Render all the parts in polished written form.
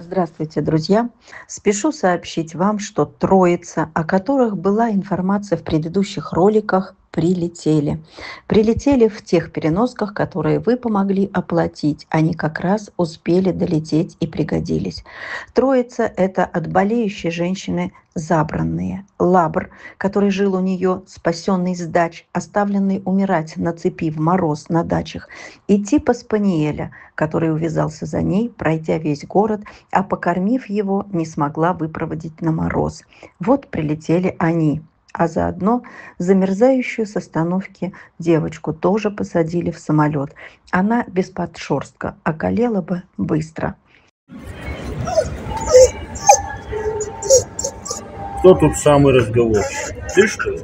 Здравствуйте, друзья! Спешу сообщить вам, что троица, о которых была информация в предыдущих роликах, прилетели. Прилетели в тех переносках, которые вы помогли оплатить. Они как раз успели долететь и пригодились. Троица – это от болеющей женщины забранные. Лабр, который жил у нее, спасенный с дач, оставленный умирать на цепи в мороз на дачах, и типа спаниеля, который увязался за ней, пройдя весь город, а покормив его, не смогла выпроводить на мороз. Вот прилетели они. А заодно замерзающую с остановки девочку тоже посадили в самолет. Она без подшерстка околела бы быстро. Кто тут самый разговорчивый? Ты, что ли?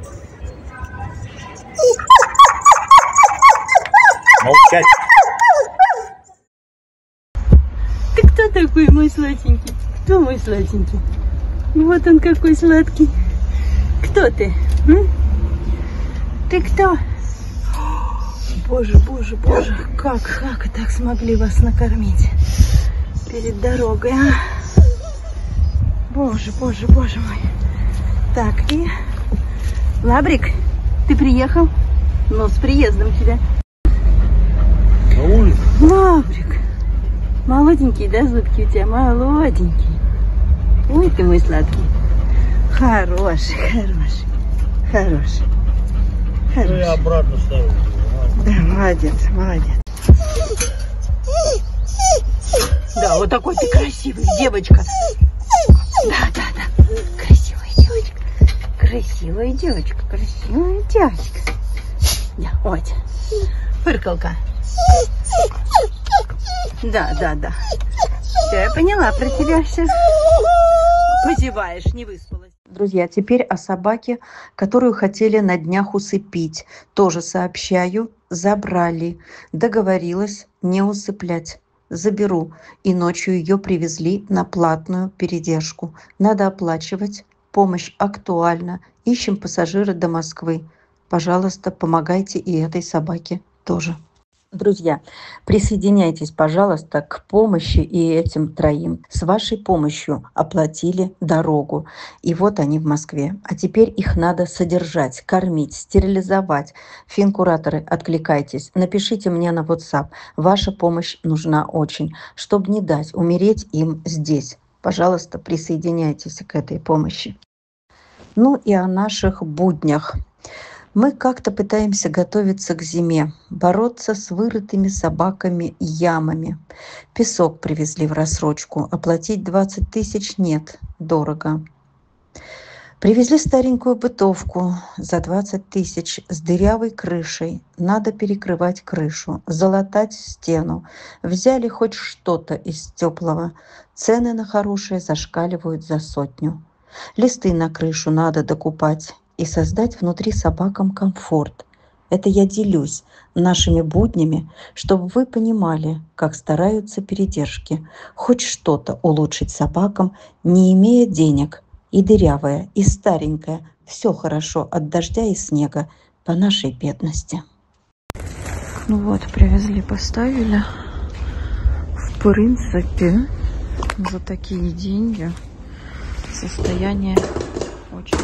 Молчать. Ты кто такой, мой сладенький? Кто мой сладенький? Вот он какой сладкий. Кто ты? Ты кто? Боже, боже, боже, как так смогли вас накормить перед дорогой, а? Боже, боже, боже мой. Так, и... Лабрик, ты приехал? Ну, с приездом тебя. На улице? Лабрик. Молоденький, да, зубки у тебя? Молоденький. Ой, ты мой сладкий. Хороший, хороший, хороший. Ну, я обратно ставлю. Да, молодец, молодец. Да, вот такой ты красивый, девочка. Да. Красивая девочка. Красивая девочка, красивая девочка. Да, вот. Фыркалка. Да. Все, я поняла про тебя все. Позеваешь, не выспалась. Друзья, теперь о собаке, которую хотели на днях усыпить. Тоже сообщаю, забрали. Договорилась не усыплять. Заберу. И ночью ее привезли на платную передержку. Надо оплачивать. Помощь актуальна. Ищем пассажира до Москвы. Пожалуйста, помогайте и этой собаке тоже. Друзья, присоединяйтесь, пожалуйста, к помощи и этим троим. С вашей помощью оплатили дорогу. И вот они в Москве. А теперь их надо содержать, кормить, стерилизовать. Финкураторы, откликайтесь. Напишите мне на WhatsApp. Ваша помощь нужна очень, чтобы не дать умереть им здесь. Пожалуйста, присоединяйтесь к этой помощи. Ну и о наших буднях. Мы как-то пытаемся готовиться к зиме, бороться с вырытыми собаками ямами. Песок привезли в рассрочку, оплатить 20 тысяч нет, дорого. Привезли старенькую бытовку за 20 тысяч с дырявой крышей. Надо перекрывать крышу, залатать стену. Взяли хоть что-то из теплого. Цены на хорошее зашкаливают за 100. Листы на крышу надо докупать и создать внутри собакам комфорт. Это я делюсь нашими буднями, чтобы вы понимали, как стараются передержки. Хоть что-то улучшить собакам, не имея денег. И дырявая, и старенькая. Все хорошо от дождя и снега по нашей бедности. Ну вот, привезли, поставили. В принципе, за такие деньги состояние очень.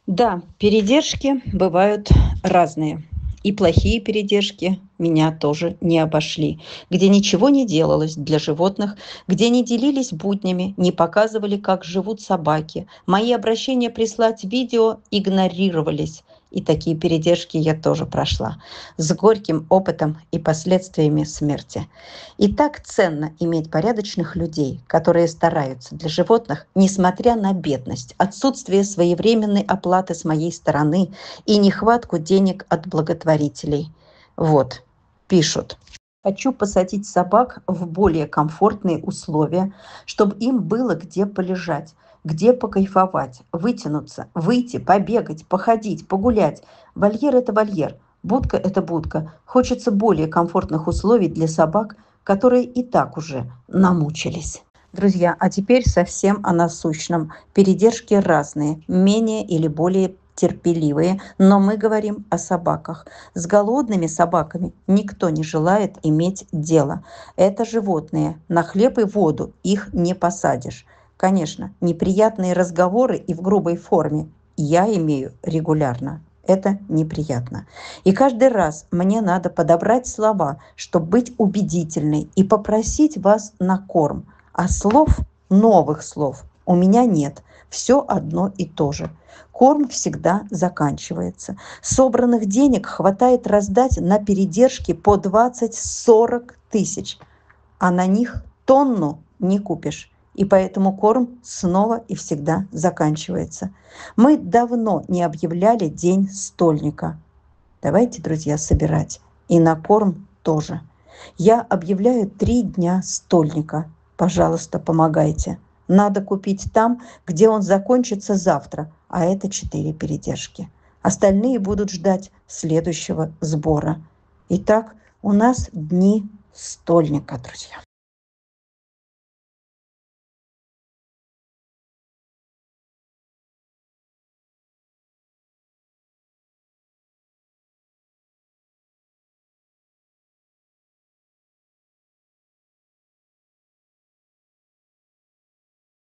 Да, передержки бывают разные. И плохие передержки меня тоже не обошли. Где ничего не делалось для животных, где не делились буднями, не показывали, как живут собаки. Мои обращения прислать видео игнорировались. И такие передержки я тоже прошла. С горьким опытом и последствиями смерти. И так ценно иметь порядочных людей, которые стараются для животных, несмотря на бедность, отсутствие своевременной оплаты с моей стороны и нехватку денег от благотворителей. Вот, пишут. Хочу посадить собак в более комфортные условия, чтобы им было где полежать, где покайфовать, вытянуться, выйти, побегать, походить, погулять. Вольер – это вольер, будка – это будка. Хочется более комфортных условий для собак, которые и так уже намучились. Друзья, а теперь совсем о насущном. Передержки разные, менее или более терпеливые, но мы говорим о собаках. С голодными собаками никто не желает иметь дело. Это животные, на хлеб и воду их не посадишь. Конечно, неприятные разговоры и в грубой форме я имею регулярно. Это неприятно. И каждый раз мне надо подобрать слова, чтобы быть убедительной и попросить вас на корм. А слов, новых слов, у меня нет. Все одно и то же. Корм всегда заканчивается. Собранных денег хватает раздать на передержки по 20-40 тысяч, а на них тонну не купишь. И поэтому корм снова и всегда заканчивается. Мы давно не объявляли День стольника. Давайте, друзья, собирать. И на корм тоже. Я объявляю 3 дня стольника. Пожалуйста, помогайте. Надо купить там, где он закончится завтра, а это 4 передержки. Остальные будут ждать следующего сбора. Итак, у нас дни стольника, друзья.